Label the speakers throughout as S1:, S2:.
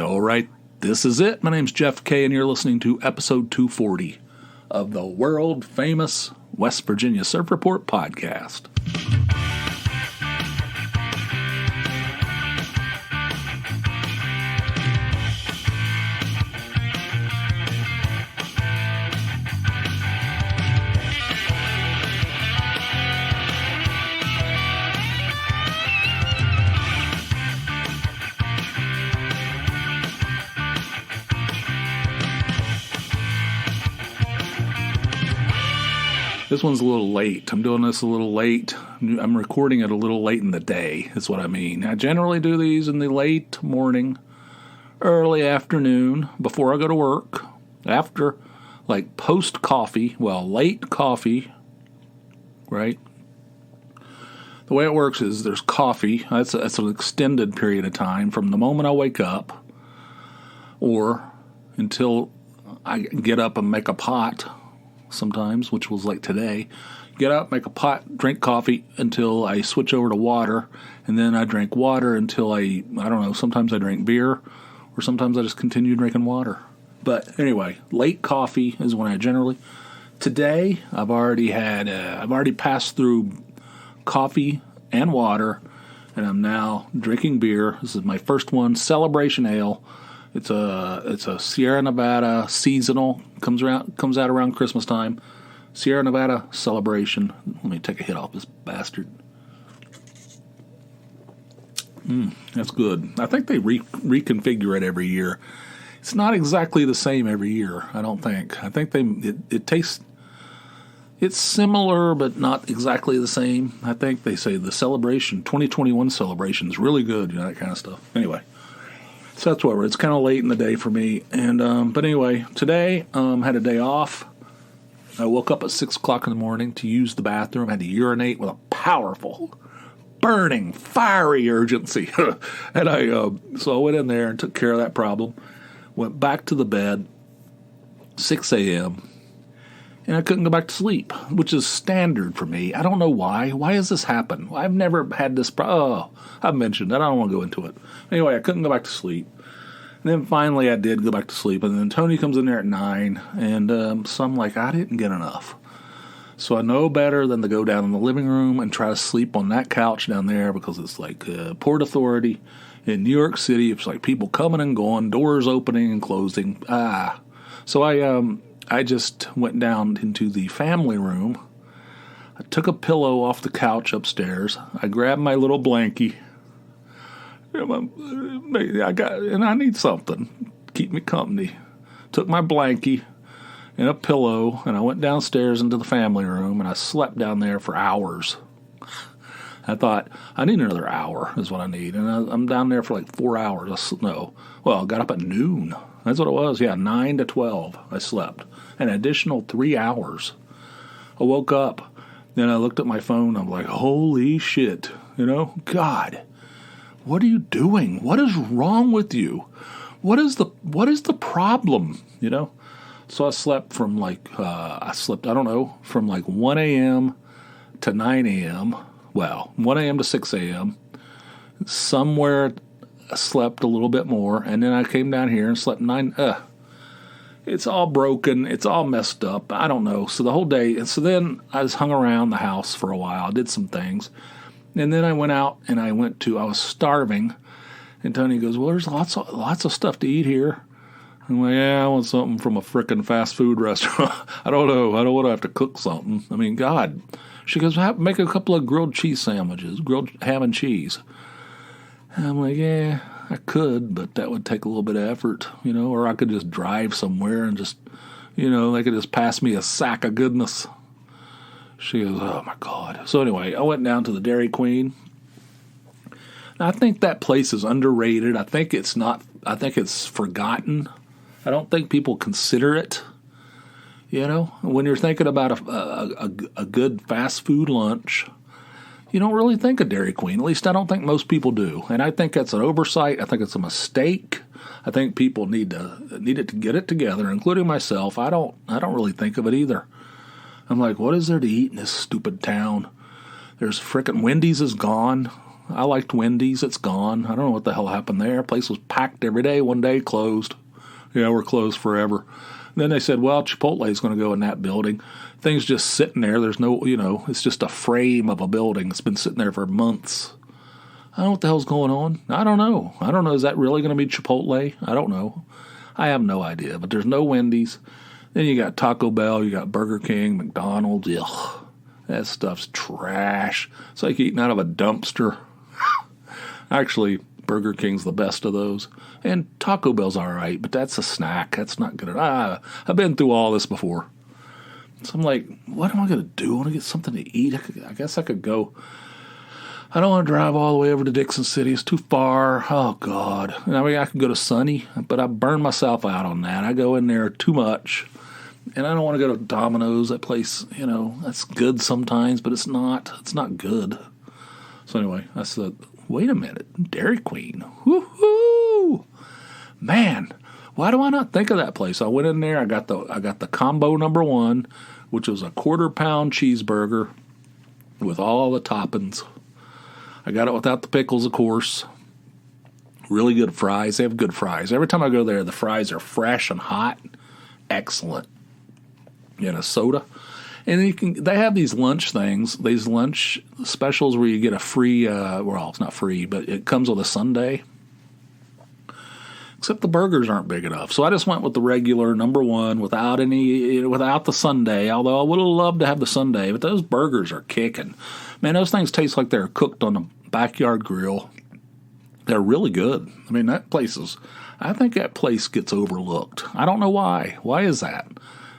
S1: All right, this is it. My name's Jeff K, and you're listening to episode 240 of the world-famous West Virginia Surf Report podcast. This one's a little late. I'm doing this a little late. I'm recording it a little late in the day, is what I mean. I generally do these in the late morning, early afternoon, before I go to work, after, like, post-coffee, late coffee, right? The way it works is there's coffee. That's an extended period of time from the moment I wake up or until I get up and make a pot sometimes, which was like today. Get up, make a pot, drink coffee until I switch over to water, and then I drink water until I don't know, sometimes I drink beer, or sometimes I just continue drinking water. But anyway, late coffee is when I generally... Today, I've already passed through coffee and water, and I'm now drinking beer. This is my first one, Celebration Ale. It's a Sierra Nevada seasonal, comes out around Christmas time. Sierra Nevada Celebration. Let me take a hit off this bastard. That's good. I think they reconfigure it every year. It's not exactly the same every year, I don't think. I think it tastes... It's similar, but not exactly the same. I think they say the celebration, 2021 celebration is really good, that kind of stuff. Anyway. So that's whatever. It's kind of late in the day for me. And but anyway, today had a day off. I woke up at 6 o'clock in the morning to use the bathroom. I had to urinate with a powerful, burning, fiery urgency. And so I went in there and took care of that problem. Went back to the bed, 6 a.m., and I couldn't go back to sleep, which is standard for me. I don't know why. Why does this happen? I've never had this problem. I've mentioned that. I don't want to go into it. Anyway, I couldn't go back to sleep. And then finally I did go back to sleep. And then Tony comes in there at 9. And so I'm like, I didn't get enough. So I know better than to go down in the living room and try to sleep on that couch down there because it's like Port Authority in New York City. It's like people coming and going, doors opening and closing. So I just went down into the family room. I took a pillow off the couch upstairs. I grabbed my little blankie. And I need something to keep me company. Took my blankie and a pillow, and I went downstairs into the family room, and I slept down there for hours. I thought, I need another hour is what I need. And I'm down there for like 4 hours. I got up at noon. That's what it was. Yeah, 9 to 12 I slept. An additional 3 hours. I woke up. Then I looked at my phone. I'm like, holy shit. God, what are you doing? What is wrong with you? What is the problem? So I slept from from like 1 a.m. to 9 a.m. 1 a.m. to 6 a.m. Somewhere I slept a little bit more, and then I came down here and slept 9. It's all broken. It's all messed up. I don't know. So the whole day, and so then I just hung around the house for a while, did some things, and then I went out and I was starving, and Tony goes, well, there's lots of stuff to eat here. I'm like, yeah, I want something from a frickin' fast food restaurant. I don't know. I don't want to have to cook something. I mean, God. She goes, make a couple of grilled cheese sandwiches, grilled ham and cheese. And I'm like, yeah, I could, but that would take a little bit of effort, or I could just drive somewhere and just, they could just pass me a sack of goodness. She goes, oh my God. So anyway, I went down to the Dairy Queen. I think that place is underrated. I think it's forgotten. I don't think people consider it. When you're thinking about a good fast food lunch, you don't really think of Dairy Queen. At least I don't think most people do. And I think that's an oversight. I think it's a mistake. I think people need to get it together, including myself. I don't really think of it either. I'm like, what is there to eat in this stupid town? There's frickin' Wendy's is gone. I liked Wendy's. It's gone. I don't know what the hell happened there. Place was packed every day. One day closed. Yeah, we're closed forever. Then they said, well, Chipotle is going to go in that building. Things just sitting there. There's no, it's just a frame of a building. It's been sitting there for months. I don't know what the hell's going on. I don't know. Is that really going to be Chipotle? I don't know. I have no idea. But there's no Wendy's. Then you got Taco Bell. You got Burger King, McDonald's. Ugh, that stuff's trash. It's like eating out of a dumpster. Actually, Burger King's the best of those. And Taco Bell's all right, but that's a snack. That's not good. I've been through all this before. So I'm like, what am I going to do? I want to get something to eat. I guess I could go. I don't want to drive all the way over to Dixon City. It's too far. Oh, God. I mean, I could go to Sunny, but I burn myself out on that. I go in there too much. And I don't want to go to Domino's. That place, that's good sometimes, but it's not. It's not good. So anyway, I said, wait a minute. Dairy Queen. Woo-hoo! Man, why do I not think of that place? I went in there. I got the combo number 1, which was a 1/4-pound cheeseburger with all the toppings. I got it without the pickles, of course. Really good fries. They have good fries. Every time I go there, the fries are fresh and hot. Excellent. And a soda. And they have these lunch things, these lunch specials where you get a free, well, it's not free, but it comes with a sundae. Except the burgers aren't big enough. So I just went with the regular number 1 without the sundae, although I would have loved to have the sundae, but those burgers are kicking. Man, those things taste like they're cooked on a backyard grill. They're really good. I mean, I think that place gets overlooked. I don't know why. Why is that?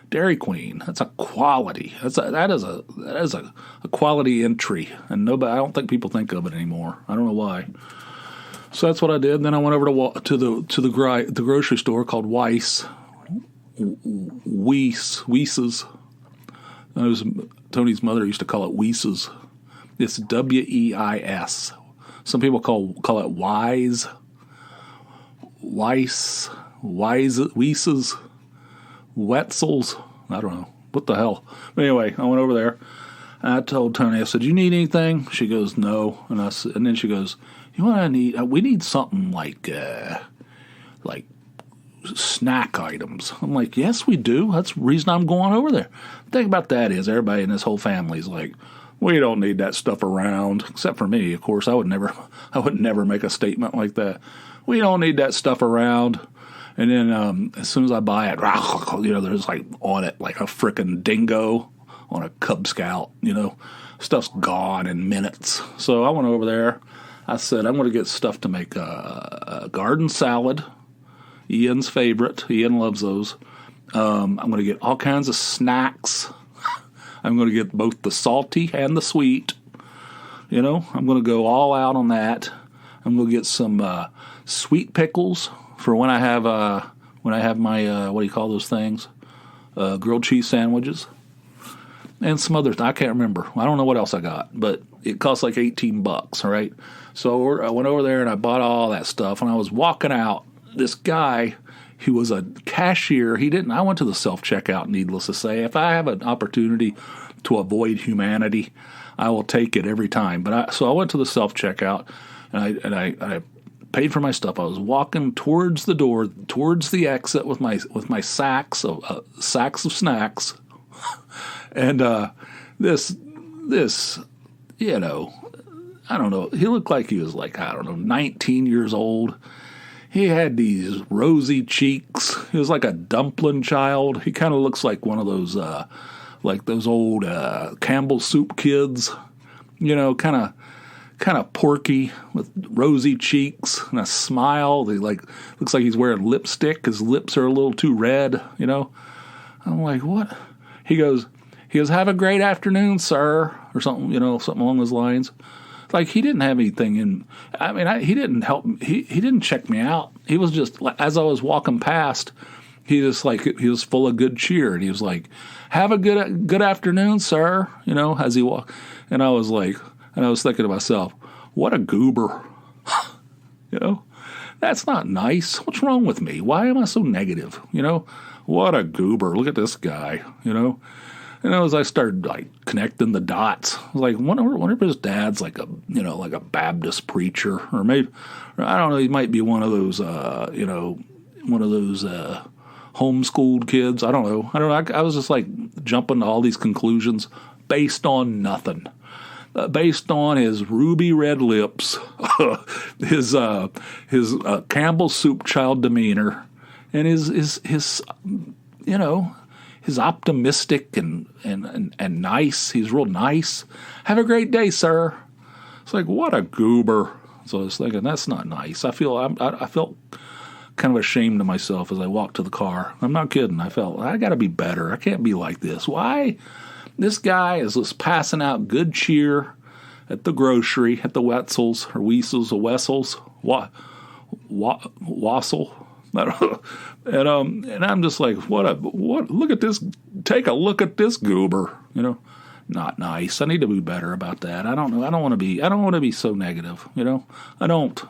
S1: Dairy Queen. That's a quality. That is a quality entry, and I don't think people think of it anymore. I don't know why. So that's what I did. Then I went over to the grocery store called Weiss's. Tony's mother used to call it Weiss's. It's Weis. Some people call it Wise. Weiss's. Wetzel's. I don't know. What the hell? But anyway, I went over there. And I told Tony, I said, you need anything? She goes, no. And then she goes, you know what I need? We need something like snack items. I'm like, yes, we do. That's the reason I'm going over there. The thing about that is everybody in this whole family is like, we don't need that stuff around. Except for me, of course. I would never make a statement like that. We don't need that stuff around. And then as soon as I buy it, there's like on it like a frickin' dingo on a Cub Scout, Stuff's gone in minutes. So I went over there. I said, I'm going to get stuff to make a garden salad, Ian's favorite. Ian loves those. I'm going to get all kinds of snacks. I'm going to get both the salty and the sweet. I'm going to go all out on that. I'm going to get some sweet pickles for when I have my what do you call those things? Grilled cheese sandwiches. And some others. I can't remember. I don't know what else I got, but it cost like $18, all right? So I went over there and I bought all that stuff. And I was walking out. This guy who was a cashier, I went to the self-checkout, needless to say. If I have an opportunity to avoid humanity, I will take it every time. So I went to the self-checkout and I paid for my stuff. I was walking towards the door, towards the exit with my sacks of snacks. And this, I don't know. He looked like he was 19 years old. He had these rosy cheeks. He was like a Dumplin child. He kind of looks like one of those, like those old Campbell soup kids. Kind of porky with rosy cheeks and a smile. He looks like he's wearing lipstick. His lips are a little too red. I'm like, what? He goes, have a great afternoon, sir, or something, something along those lines. Like, he didn't have anything in, he didn't help, he didn't check me out. He was just, as I was walking past, he was full of good cheer, and he was like, have a good afternoon, sir, as he walked. And I was thinking to myself, what a goober, that's not nice. What's wrong with me? Why am I so negative? What a goober. Look at this guy, And as I started like connecting the dots, I was like, wonder if his dad's like a like a Baptist preacher, or maybe I don't know, he might be one of those homeschooled kids. I don't know. I was just like jumping to all these conclusions based on nothing. Based on his ruby red lips, his Campbell soup child demeanor, and his he's optimistic and nice. He's real nice. Have a great day, sir. It's like, what a goober. So I was thinking, that's not nice. I felt kind of ashamed of myself as I walked to the car. I'm not kidding. I felt, I got to be better. I can't be like this. Why? This guy is just passing out good cheer at the grocery, at the Wetzels, or Weasels, or Wessels, Wassel. And I'm just like, what? Look at this! Take a look at this goober. Not nice. I need to be better about that. I don't know. I don't want to be so negative. I don't.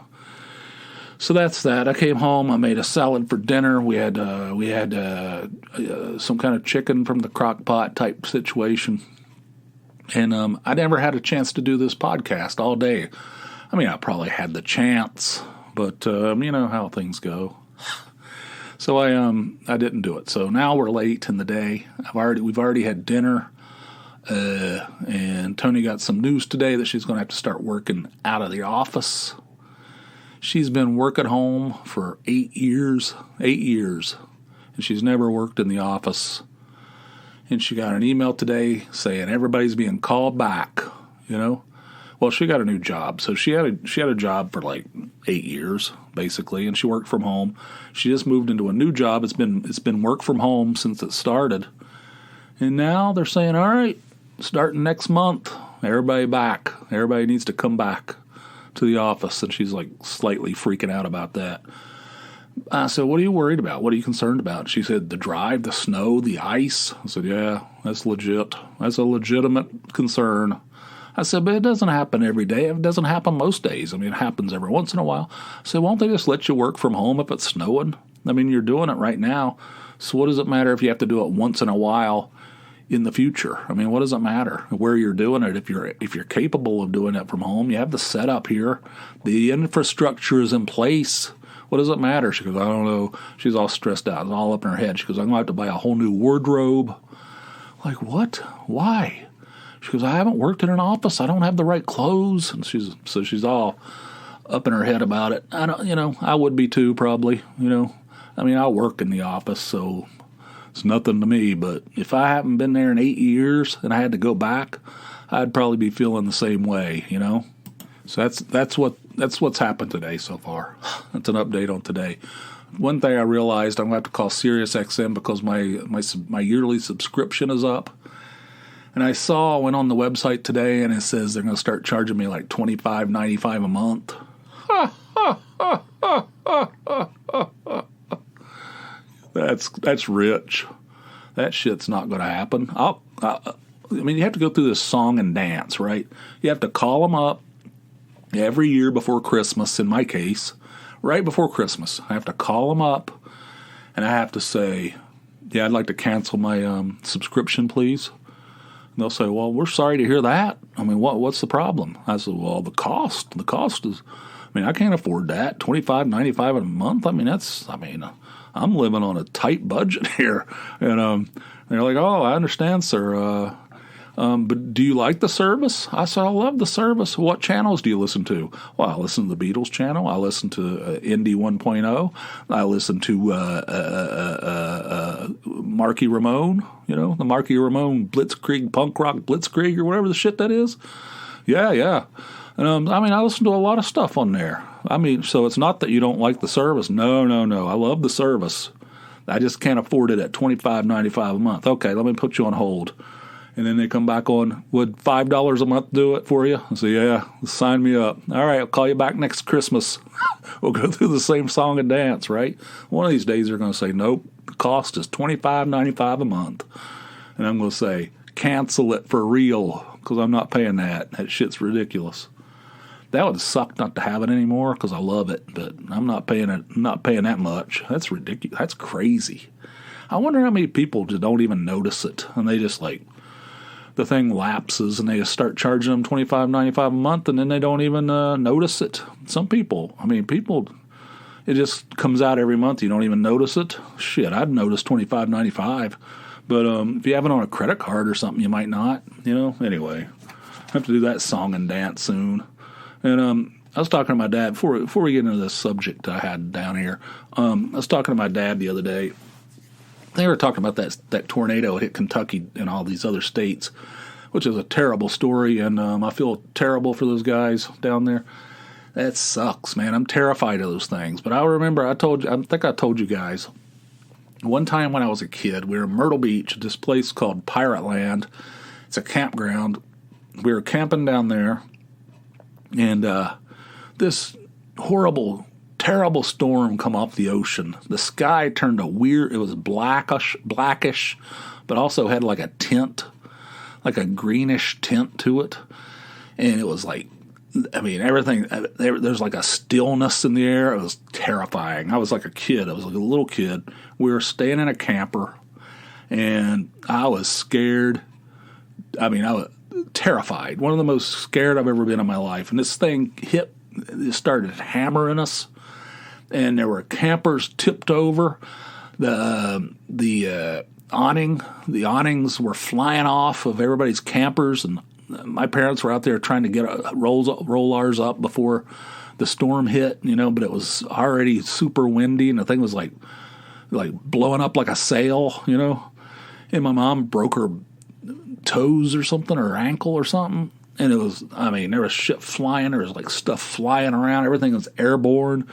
S1: So that's that. I came home. I made a salad for dinner. We had some kind of chicken from the crock pot type situation, and I never had a chance to do this podcast all day. I mean, I probably had the chance, but you know how things go. So I didn't do it. So now we're late in the day. We've already had dinner, and Tony got some news today that she's going to have to start working out of the office. She's been working home for 8 years, and she's never worked in the office. And she got an email today saying everybody's being called back. Well, she got a new job, so she had a job for like 8 years basically, and she worked from home. She just moved into a new job. It's been work from home since it started, and now they're saying, all right, starting next month, everybody back. Everybody needs to come back to the office, and she's like slightly freaking out about that. I said, what are you worried about? What are you concerned about? She said, the drive, the snow, the ice. I said, yeah, that's legit. That's a legitimate concern. I said, but it doesn't happen every day. It doesn't happen most days. I mean, it happens every once in a while. I said, won't they just let you work from home if it's snowing? I mean, you're doing it right now. So what does it matter if you have to do it once in a while in the future? I mean, what does it matter where you're doing it? If you're capable of doing it from home, you have the setup here. The infrastructure is in place. What does it matter? She goes, I don't know. She's all stressed out. It's all up in her head. She goes, I'm going to have to buy a whole new wardrobe. Like, what? Why? She goes, I haven't worked in an office. I don't have the right clothes. And she's all up in her head about it. I would be too, probably. I mean, I work in the office, so it's nothing to me. But if I haven't been there in 8 years and I had to go back, I'd probably be feeling the same way. So that's what's happened today so far. That's an update on today. One thing I realized, I'm going to have to call SiriusXM because my yearly subscription is up. And I went on the website today, and it says they're going to start charging me like $25.95 a month. That's rich. That shit's not going to happen. I mean, you have to go through this song and dance, right? You have to call them up every year before Christmas, in my case, right before Christmas. I have to call them up, and I have to say, yeah, I'd like to cancel my subscription, please. And they'll say, well, we're sorry to hear that. I mean, what's the problem? I said, well, the cost. The cost is, I mean, I can't afford that. $25.95 a month. I mean, I'm living on a tight budget here. And they're like, oh, I understand, sir. But do you like the service? I said, I love the service. What channels do you listen to? Well, I listen to the Beatles channel. I listen to Indie 1.0. I listen to Marky Ramone, the Marky Ramone Blitzkrieg, punk rock Blitzkrieg, or whatever the shit that is. Yeah. And I mean, I listen to a lot of stuff on there. I mean, so it's not that you don't like the service. No. I love the service. I just can't afford it at $25.95 a month. Okay, let me put you on hold. And then they come back on, would $5 a month do it for you? I say, yeah, sign me up. All right, I'll call you back next Christmas. We'll go through the same song and dance, right? One of these days they're going to say, nope, the cost is $25.95 a month. And I'm going to say, cancel it for real, because I'm not paying that. That shit's ridiculous. That would suck not to have it anymore, because I love it, but I'm not paying it. I'm not paying that much. That's ridiculous. That's crazy. I wonder how many people just don't even notice it, and they just like the thing lapses and they just start charging them $25.95 a month, and then they don't even notice it. Some people, it just comes out every month. You don't even notice it. Shit, I'd notice $25.95. But if you have it on a credit card or something, you might not. Anyway, I have to do that song and dance soon. And I was talking to my dad before we get into this subject I had down here. I was talking to my dad the other day. They were talking about that tornado hit Kentucky and all these other states, which is a terrible story, and I feel terrible for those guys down there. That sucks, man. I'm terrified of those things. But I remember I think I told you guys, one time when I was a kid, we were in Myrtle Beach at this place called Pirate Land. It's a campground. We were camping down there, and this horrible, terrible storm come off the ocean. The sky turned it was blackish, but also had like a tint, like a greenish tint to it. And it was like, everything, there's like a stillness in the air. It was terrifying. I was like a kid. I was like a little kid. We were staying in a camper, and I was scared. I was terrified. One of the most scared I've ever been in my life. And this thing it started hammering us, and there were campers tipped over. The awnings were flying off of everybody's campers, and my parents were out there trying to get roll ours up before the storm hit, but it was already super windy, and the thing was like blowing up like a sail, and my mom broke her toes or something, or her ankle or something. And it was, there was shit flying. There was like stuff flying around. Everything was airborne.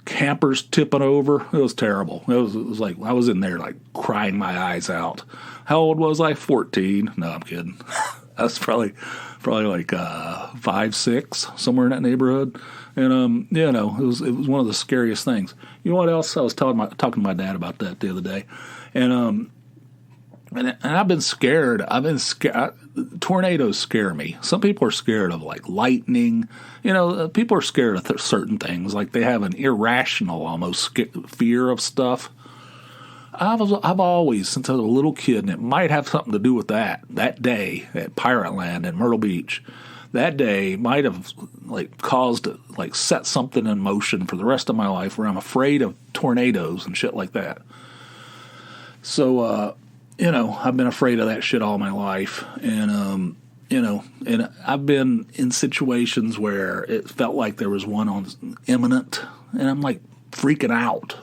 S1: Campers tipping over. It was terrible. It was like I was in there like crying my eyes out. How old was I? 14. No, I'm kidding. I was probably like 5, 6, somewhere in that neighborhood. And it was one of the scariest things. You know what else? I was talking to my dad about that the other day, and I've been scared. Tornadoes scare me. Some people are scared of like lightning. People are scared of certain things. Like they have an irrational almost fear of stuff. I've always, since I was a little kid, and it might have something to do with that day at Pirate Land in Myrtle Beach. That day might have set something in motion for the rest of my life where I'm afraid of tornadoes and shit like that. So, I've been afraid of that shit all my life. And, and I've been in situations where it felt like there was one imminent, and I'm like freaking it out.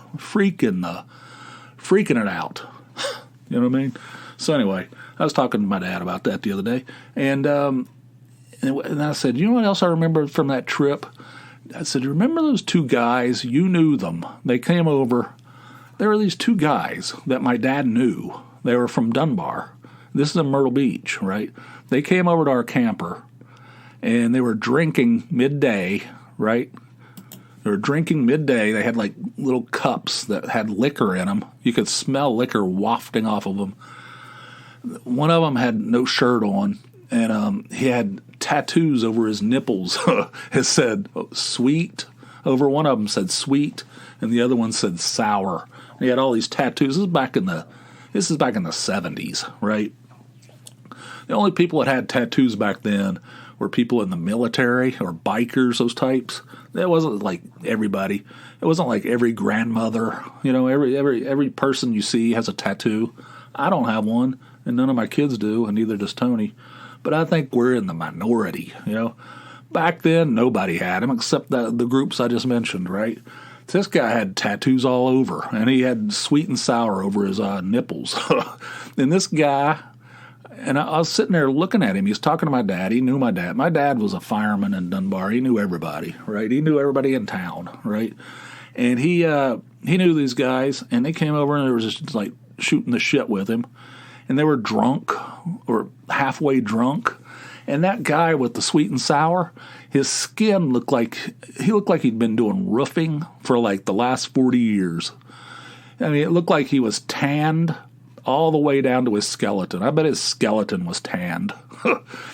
S1: You know what I mean? So anyway, I was talking to my dad about that the other day, and I said, you know what else I remember from that trip? I said, remember those two guys? You knew them. They came over. There were these two guys that my dad knew. They were from Dunbar. This is in Myrtle Beach, right? They came over to our camper, and they were drinking midday, right? They were drinking midday. They had like little cups that had liquor in them. You could smell liquor wafting off of them. One of them had no shirt on, and he had tattoos over his nipples. It said sweet. Over one of them said sweet, and the other one said sour. He had all these tattoos. This is back in the 70s, right? The only people that had tattoos back then were people in the military or bikers, those types. It wasn't like everybody. It wasn't like every grandmother. Every person you see has a tattoo. I don't have one, and none of my kids do, and neither does Tony. But I think we're in the minority, Back then, nobody had them except the groups I just mentioned, right? This guy had tattoos all over, and he had sweet and sour over his nipples. And this guy, and I was sitting there looking at him. He was talking to my dad. He knew my dad. My dad was a fireman in Dunbar. He knew everybody, right? He knew everybody in town, right? And he knew these guys, and they came over, and they were just like shooting the shit with him. And they were drunk or halfway drunk. And that guy with the sweet and sour, his skin looked like he'd been doing roofing for like the last 40 years. It looked like he was tanned all the way down to his skeleton. I bet his skeleton was tanned.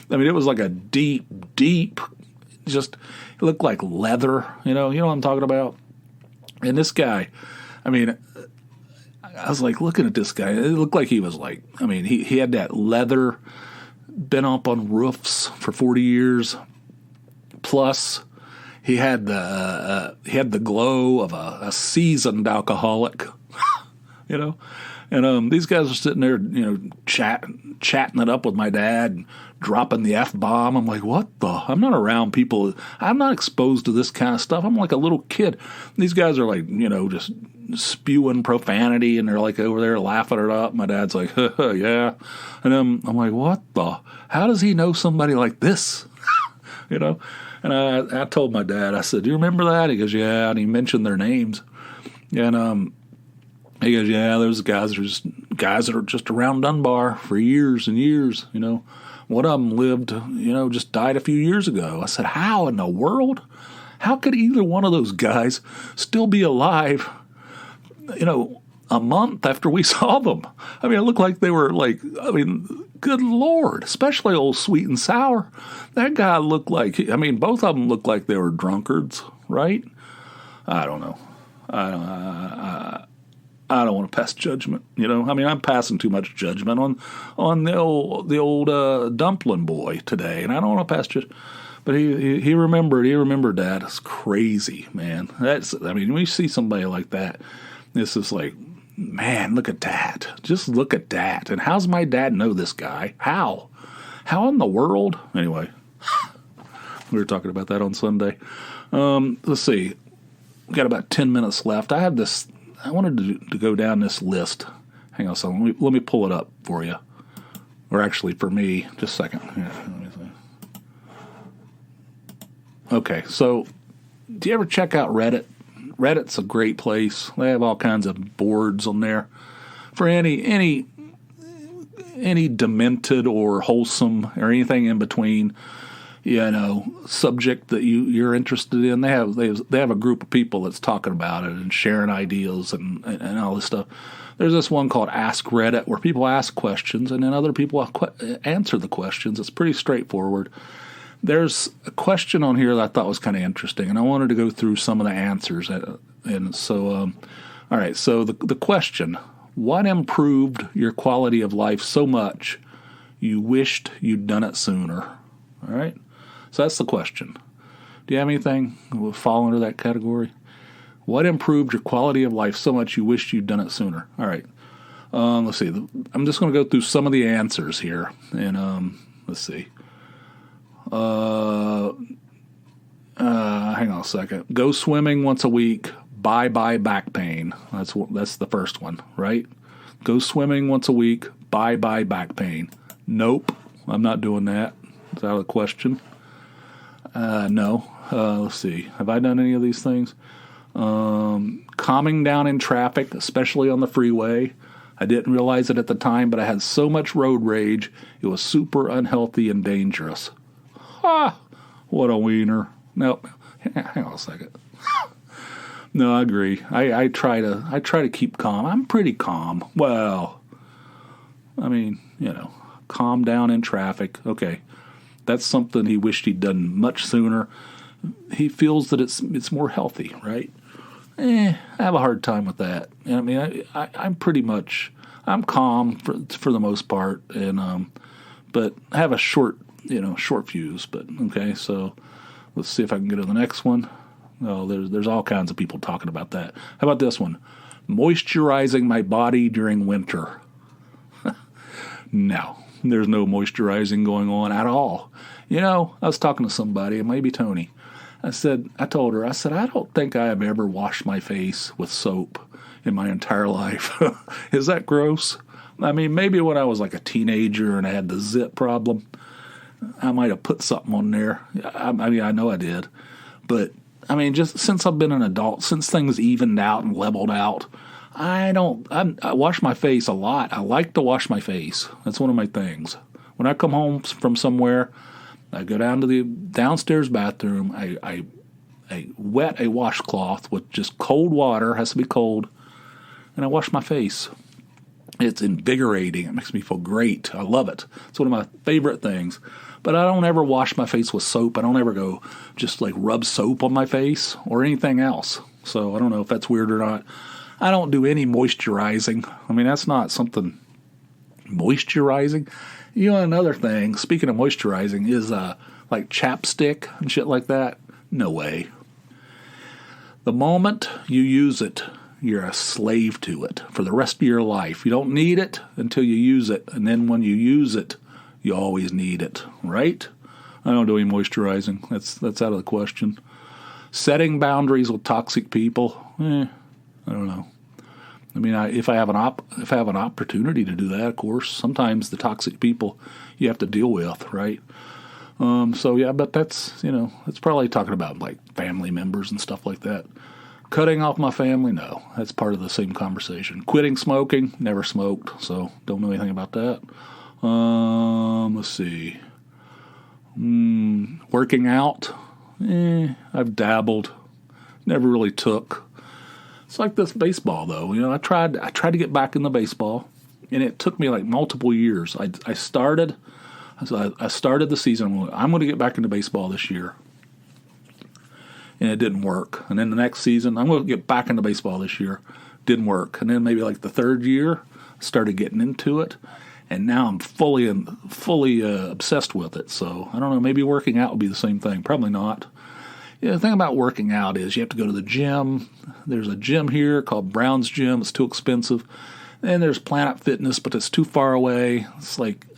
S1: It was like a deep, just it looked like leather. You know what I'm talking about? And this guy, I was like looking at this guy. It looked like he was like, he had that leather been up on roofs for 40 years. Plus, he had the glow of a seasoned alcoholic, you know. And these guys are sitting there, chatting it up with my dad, dropping the F-bomb. I'm like, what the? I'm not around people. I'm not exposed to this kind of stuff. I'm like a little kid. These guys are like, just spewing profanity, and they're like over there laughing it up. My dad's like, yeah. And I'm like, what the? How does he know somebody like this? And I told my dad, I said, do you remember that? He goes, yeah. And he mentioned their names. And he goes, yeah, those guys that are just around Dunbar for years and years, One of them lived, just died a few years ago. I said, how in the world? How could either one of those guys still be alive, a month after we saw them? I mean, it looked like they were good Lord, especially old Sweet and Sour. That guy looked like, both of them looked like they were drunkards, right? I don't know. I don't want to pass judgment, I'm passing too much judgment on the old Dumplin boy today, and I don't want to pass judgment. But he remembered that. It's crazy, man. When you see somebody like that, this is like, man, look at that. Just look at that. And how's my dad know this guy? How in the world? Anyway, we were talking about that on Sunday. Let's see. We got about 10 minutes left. I wanted to go down this list. Hang on a second. Let me pull it up for you. Or actually, for me, just a second. Yeah, let me see. Okay, so do you ever check out Reddit? Reddit's a great place. They have all kinds of boards on there for any demented or wholesome or anything in between, subject that you're interested in. They have a group of people that's talking about it and sharing ideas and all this stuff. There's this one called AskReddit where people ask questions and then other people answer the questions. It's pretty straightforward. There's a question on here that I thought was kind of interesting, and I wanted to go through some of the answers. And so, all right, so the question, what improved your quality of life so much you wished you'd done it sooner? All right, so that's the question. Do you have anything that would fall under that category? What improved your quality of life so much you wished you'd done it sooner? All right, let's see. I'm just going to go through some of the answers here, and let's see. Hang on a second. Go swimming once a week. Bye back pain. That's the first one, right? Go swimming once a week. Bye back pain. Nope, I'm not doing that. Is that a question? No. Let's see. Have I done any of these things? Calming down in traffic, especially on the freeway. I didn't realize it at the time, but I had so much road rage, it was super unhealthy and dangerous. What a wiener. No, hang on a second. No, I agree. I try to keep calm. I'm pretty calm. Well, calm down in traffic. Okay, that's something he wished he'd done much sooner. He feels that it's more healthy, right? I have a hard time with that. I'm calm for the most part, and but I have a short fuse. But okay, so let's see if I can go to the next one. Oh, there's all kinds of people talking about that. How about this one? Moisturizing my body during winter. No, there's no moisturizing going on at all. I was talking to somebody, it might be Tony. I told her, I don't think I have ever washed my face with soap in my entire life. Is that gross? Maybe when I was like a teenager and I had the zit problem, I might have put something on there. I know I did. But, just since I've been an adult, since things evened out and leveled out, I wash my face a lot. I like to wash my face. That's one of my things. When I come home from somewhere, I go down to the downstairs bathroom. I wet a washcloth with just cold water, has to be cold, and I wash my face. It's invigorating. It makes me feel great. I love it. It's one of my favorite things. But I don't ever wash my face with soap. I don't ever go just like rub soap on my face or anything else. So I don't know if that's weird or not. I don't do any moisturizing. That's not something Moisturizing. Another thing, speaking of moisturizing, is like chapstick and shit like that. No way. The moment you use it, you're a slave to it for the rest of your life. You don't need it until you use it, and then when you use it, you always need it, right? I don't do any moisturizing. That's out of the question. Setting boundaries with toxic people, I don't know. I mean, if I have an opportunity to do that, of course. Sometimes the toxic people you have to deal with, right? But that's probably talking about like family members and stuff like that. Cutting off my family, no, that's part of the same conversation. Quitting smoking, never smoked, so don't know anything about that. Let's see. Working out, I've dabbled, never really took. It's like this baseball, though. I tried to get back into baseball, and it took me like multiple years. I started the season. I'm going to get back into baseball this year, and it didn't work. And then the next season, I'm going to get back into baseball this year. Didn't work. And then maybe like the third year, started getting into it, and now I'm fully obsessed with it. So I don't know. Maybe working out would be the same thing. Probably not. The thing about working out is you have to go to the gym. There's a gym here called Brown's Gym. It's too expensive. And there's Planet Fitness, but it's too far away.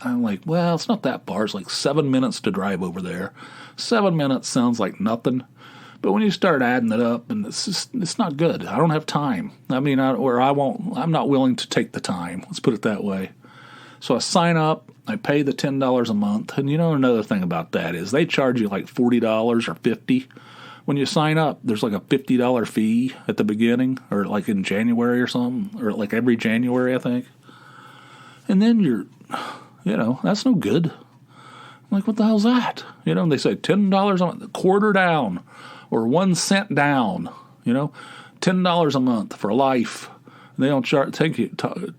S1: I'm like, well, it's not that far. It's like 7 minutes to drive over there. 7 minutes sounds like nothing. But when you start adding it up, and it's not good. I don't have time. I mean, I'm not willing to take the time. Let's put it that way. So I sign up. I pay the $10 a month. And another thing about that is they charge you like $40 or $50. When you sign up, there's like a $50 fee at the beginning, or like in January or something, or like every January, I think. And then that's no good. I'm like, what the hell's that? They say $10 a month, quarter down, or 1 cent down, $10 a month for life. And they don't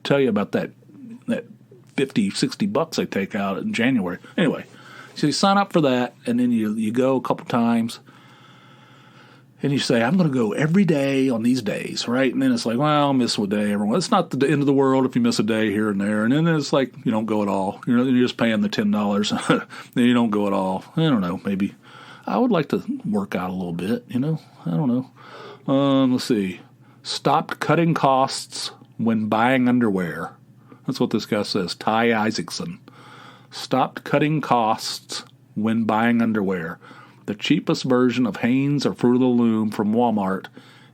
S1: tell you about that $50-$60 they take out in January. Anyway, so you sign up for that, and then you go a couple times. And you say, I'm going to go every day on these days, right? And then it's like, well, I'll miss a day. Everyone, it's not the end of the world if you miss a day here and there. And then it's like, you don't go at all. You're just paying the $10. Then you don't go at all. I don't know. Maybe I would like to work out a little bit. I don't know. Let's see. Stopped cutting costs when buying underwear. That's what this guy says. Ty Isaacson. Stopped cutting costs when buying underwear. The cheapest version of Hanes or Fruit of the Loom from Walmart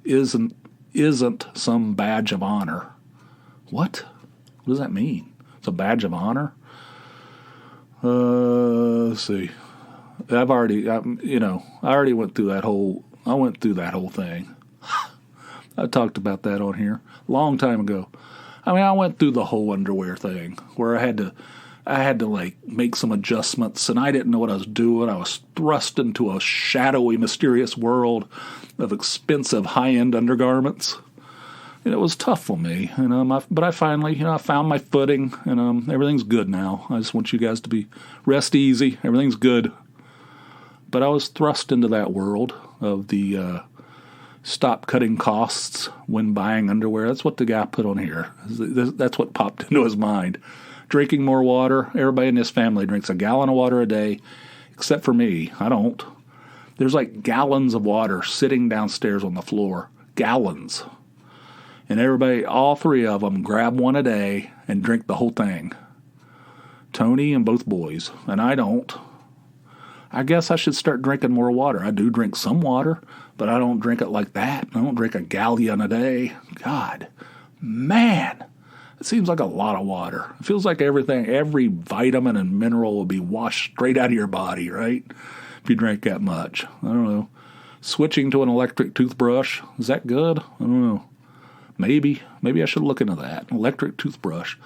S1: isn't some badge of honor. What? What does that mean? It's a badge of honor? Let's see. I already went through that whole thing. I talked about that on here a long time ago. I mean, I went through the whole underwear thing where I had to like make some adjustments, and I didn't know what I was doing. I was thrust into a shadowy, mysterious world of expensive, high-end undergarments, and it was tough for me. But I finally, I found my footing, and everything's good now. I just want you guys to rest easy. Everything's good. But I was thrust into that world of the stop cutting costs when buying underwear. That's what the guy put on here. That's what popped into his mind. Drinking more water. Everybody in his family drinks a gallon of water a day, except for me. I don't. There's like gallons of water sitting downstairs on the floor. Gallons. And everybody, all three of them, grab one a day and drink the whole thing. Tony and both boys. And I don't. I guess I should start drinking more water. I do drink some water, but I don't drink it like that. I don't drink a gallon a day. God, man. It seems like a lot of water. It feels like every vitamin and mineral will be washed straight out of your body, right? If you drink that much. I don't know. Switching to an electric toothbrush, is that good? I don't know. Maybe I should look into that. Electric toothbrush.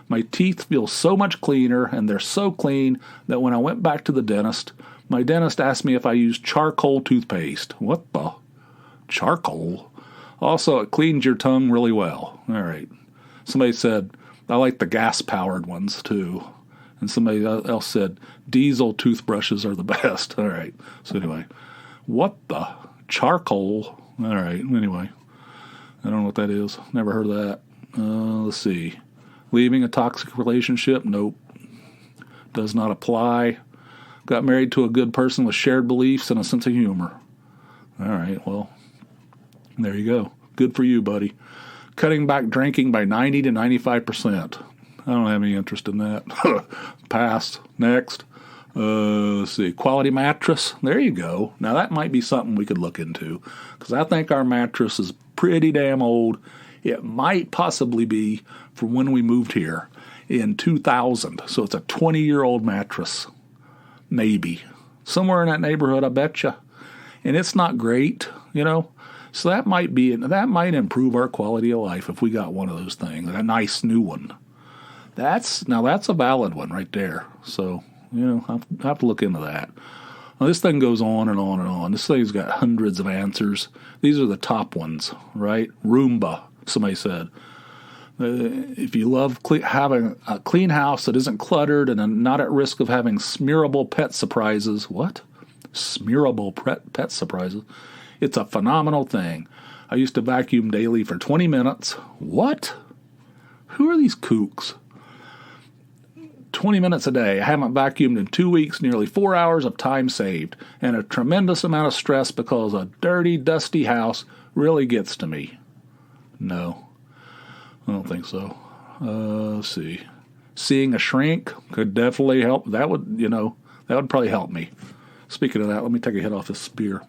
S1: My teeth feel so much cleaner, and they're so clean that when I went back to the dentist, my dentist asked me if I used charcoal toothpaste. What the? Charcoal? Also, it cleans your tongue really well. All right. Somebody said, I like the gas-powered ones, too. And somebody else said, diesel toothbrushes are the best. All right. So anyway, what the? Charcoal? All right. Anyway, I don't know what that is. Never heard of that. Let's see. Leaving a toxic relationship? Nope. Does not apply. Got married to a good person with shared beliefs and a sense of humor. All right, well, there you go. Good for you, buddy. Cutting back drinking by 90 to 95%. I don't have any interest in that. Pass. Next. Let's see. Quality mattress. There you go. Now, that might be something we could look into, because I think our mattress is pretty damn old. It might possibly be from when we moved here in 2000. So it's a 20-year-old mattress. Maybe. Somewhere in that neighborhood, I betcha. And it's not great, So that might improve our quality of life if we got one of those things, a nice new one. That's a valid one right there. So, I'll have to look into that. Now, this thing goes on and on and on. This thing's got hundreds of answers. These are the top ones, right? Roomba, somebody said. If you love having a clean house that isn't cluttered and not at risk of having smearable pet surprises. What? Smearable pet surprises? It's a phenomenal thing. I used to vacuum daily for 20 minutes. What? Who are these kooks? 20 minutes a day. I haven't vacuumed in 2 weeks, nearly 4 hours of time saved, and a tremendous amount of stress because a dirty, dusty house really gets to me. No, I don't think so. Let's see. Seeing a shrink could definitely help. That would probably help me. Speaking of that, let me take a hit off this beer.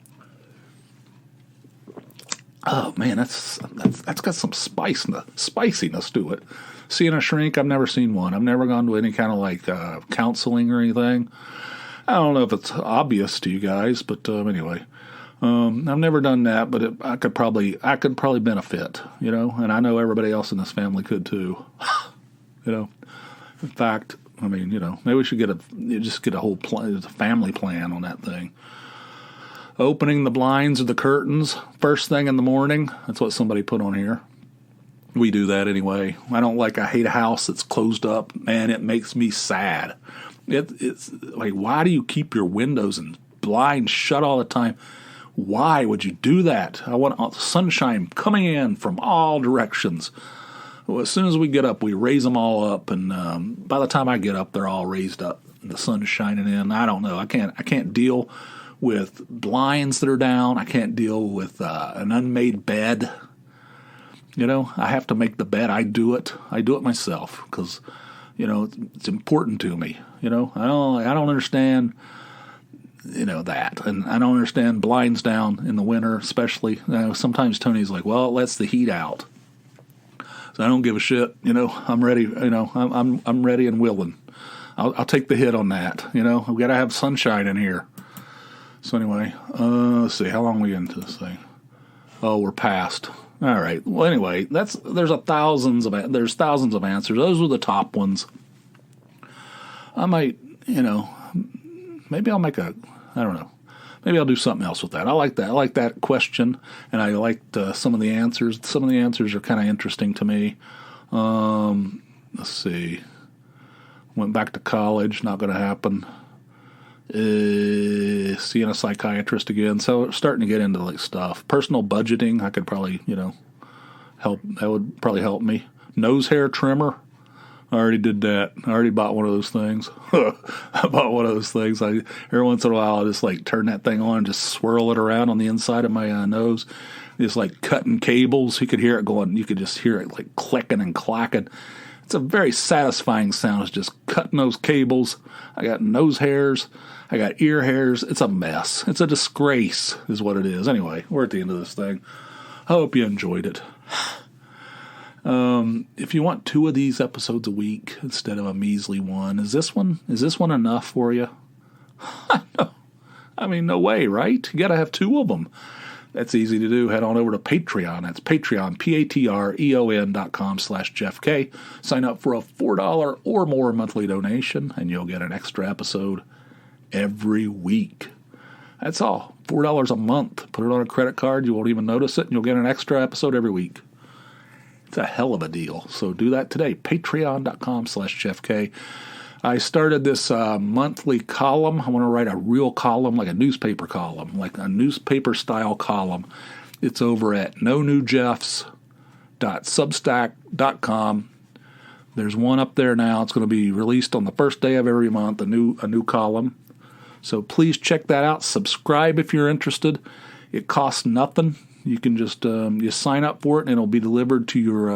S1: Oh man, that's got some spiciness to it. Seeing a shrink, I've never seen one. I've never gone to any kind of counseling or anything. I don't know if it's obvious to you guys, but anyway, I've never done that. But I could probably benefit, and I know everybody else in this family could too. In fact, maybe we should get a whole plan, a family plan on that thing. Opening the blinds or the curtains first thing in the morning. That's what somebody put on here. We do that anyway. I hate a house that's closed up. Man, it makes me sad. It's like, why do you keep your windows and blinds shut all the time? Why would you do that? I want sunshine coming in from all directions. Well, as soon as we get up, we raise them all up, and by the time I get up, they're all raised up. The sun's shining in. I don't know. I can't deal with blinds that are down. I can't deal with an unmade bed. I have to make the bed. I do it myself because, it's important to me. I don't understand, that. And I don't understand blinds down in the winter, especially. Sometimes Tony's like, well, it lets the heat out. So I don't give a shit. I'm ready. I'm ready and willing. I'll take the hit on that. We've got to have sunshine in here. So anyway, let's see. How long are we into this thing? Oh, we're past. All right. Well, anyway, there's thousands of answers. Those were the top ones. I might, maybe I'll I don't know. Maybe I'll do something else with that. I like that. I like that question, and I liked some of the answers. Some of the answers are kind of interesting to me. Let's see. Went back to college. Not going to happen. Seeing a psychiatrist again. So starting to get into stuff. Personal budgeting. I could probably, help. That would probably help me. Nose hair trimmer. I already did that. I already bought one of those things. I bought one of those things. Every once in a while, I just turn that thing on and just swirl it around on the inside of my nose. Just cutting cables. You could hear it going. You could just hear it clicking and clacking. It's a very satisfying sound. It's just cutting those cables. I got nose hairs. I got ear hairs. It's a mess. It's a disgrace is what it is. Anyway, we're at the end of this thing. I hope you enjoyed it. If you want 2 of these episodes a week instead of a measly one, is this one enough for you? No. No way, right? You got to have 2 of them. That's easy to do. Head on over to Patreon. That's Patreon, patreon.com/JeffK. Sign up for a $4 or more monthly donation, and you'll get an extra episode every week. That's all. $4 a month. Put it on a credit card. You won't even notice it, and you'll get an extra episode every week. It's a hell of a deal. So do that today. Patreon.com/JeffK. I started this monthly column. I want to write a real column, like a newspaper column, like a newspaper-style column. It's over at nonewjeffs.substack.com. There's one up there now. It's going to be released on the first day of every month, a new column. So please check that out. Subscribe if you're interested. It costs nothing. You can just you sign up for it, and it'll be delivered to your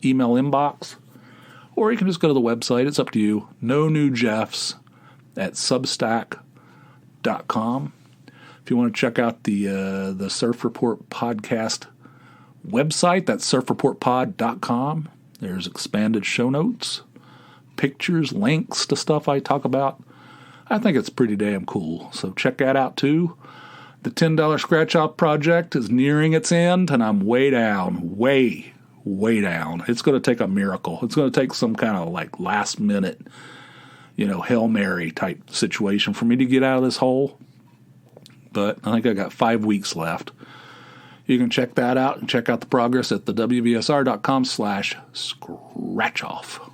S1: email inbox. Or you can just go to the website. It's up to you. No New Jeffs at Substack.com. If you want to check out the Surf Report podcast website, that's surfreportpod.com. There's expanded show notes, pictures, links to stuff I talk about. I think it's pretty damn cool. So check that out too. The $10 Scratch-Off project is nearing its end, and I'm way down, way down. It's going to take a miracle. It's going to take some kind of like last minute, Hail Mary type situation for me to get out of this hole. But I think I got 5 weeks left. You can check that out and check out the progress at the wvsr.com/scratchoff.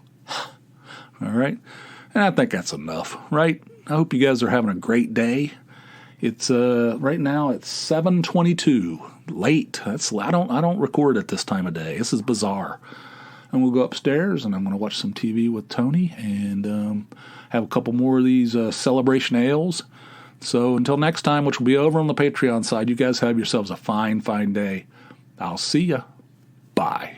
S1: All right. And I think that's enough, right? I hope you guys are having a great day. It's right now it's 7:22. Late. I don't record at this time of day. This is bizarre. And we'll go upstairs and I'm going to watch some TV with Tony and have a couple more of these celebration ales. So until next time, which will be over on the Patreon side, you guys have yourselves a fine day. I'll see ya. Bye.